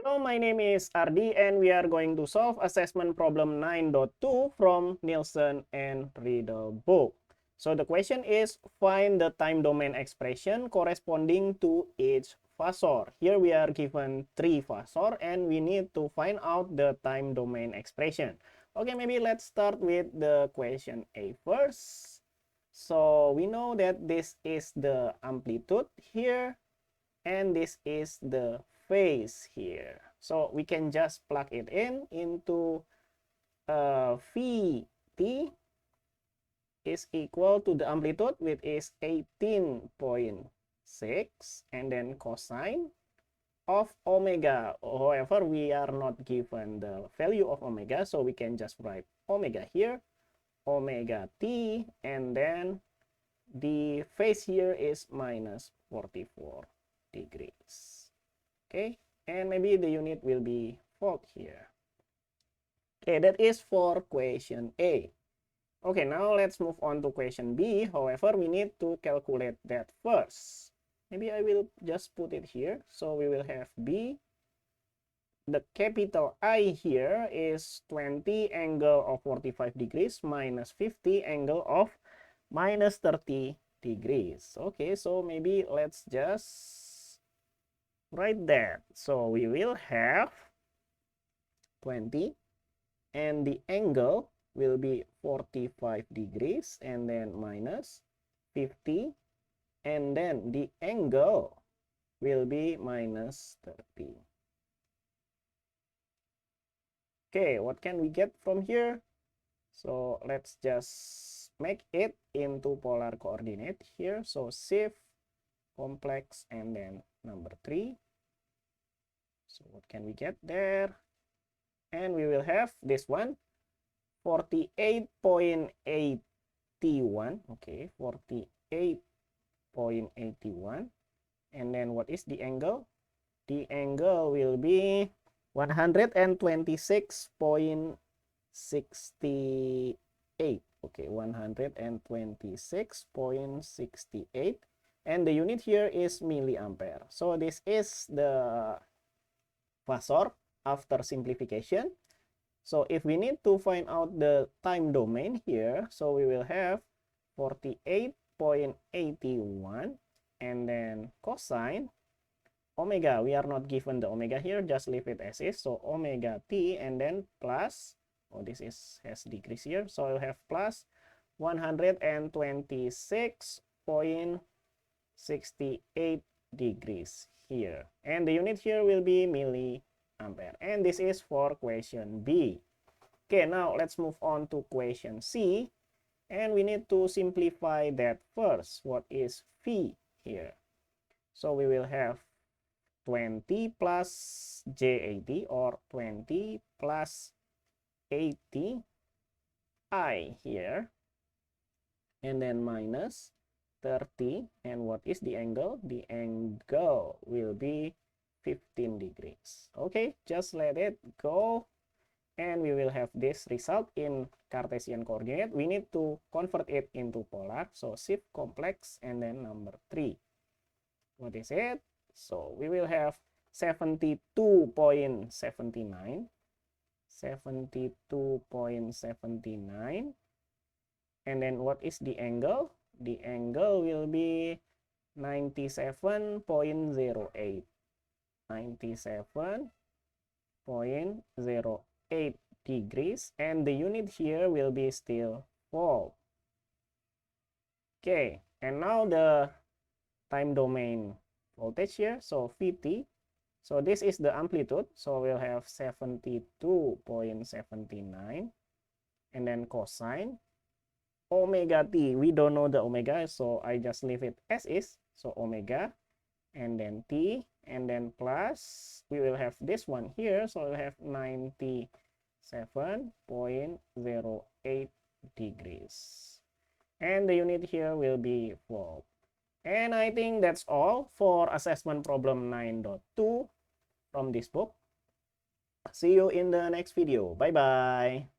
Hello, my name is Ardi and we are going to solve assessment problem 9.2 from Nielsen and Riedel book. So the question is, find the time domain expression corresponding to each phasor. Here we are given 3 phasor and we need to find out the time domain expression. Okay, maybe let's start with the question A first. So we know that this is the amplitude here and this is the phase here. So we can just plug it in into Vt is equal to the amplitude, which is 18.6, and then cosine of omega. However, we are not given the value of omega, so we can just write omega here, omega t, and then the phase here is minus 44 degrees. Okay, and maybe the unit will be volt here. Okay, that is for question A. Okay, now let's move on to question B. However, we need to calculate that first. Maybe I will just put it here. So we will have B. The capital I here is 20 angle of 45 degrees minus 50 angle of minus 30 degrees. Okay, so maybe let's just write that. So we will have 20 and the angle will be 45 degrees and then minus 50, and then the angle will be minus 30. Okay, what can we get from here? So let's just make it into polar coordinate here. So shift, complex, and then number 3. So what can we get there? And we will have this one, 48.81. Okay, 48.81. And then what is the angle? The angle will be 126.68. Okay, 126.68. And the unit here is milliampere. So this is the phasor after simplification. So if we need to find out the time domain here, so we will have 48.81 and then cosine omega. We are not given the omega here, just leave it as is. So omega t and then plus, oh, this is has degrees here, so I'll have plus 126.68 degrees here. And the unit here will be milliampere. And this is for question B. Okay, now let's move on to question C. And we need to simplify that first. What is V here? So we will have 20 plus J80 or 20 plus 80 I here. And then minus 30. And what is the angle? The angle will be 15 degrees. Okay, just let it go. And we will have this result in Cartesian coordinate. We need to convert it into polar. So shift, complex, and then number 3. What is it? So we will have 72.79. 72.79. And then what is the angle? The angle will be 97.08. 97.08 degrees, and the unit here will be still volt. Okay, and now the time domain voltage here, so Vt. So this is the amplitude, so we'll have 72.79, and then cosine omega t. We don't know the omega, so I just leave it as is. So omega, and then t, and then plus, we will have this one here, so we'll have 97.08 degrees. And the unit here will be volt. And I think that's all for assessment problem 9.2 from this book. See you in the next video. Bye-bye.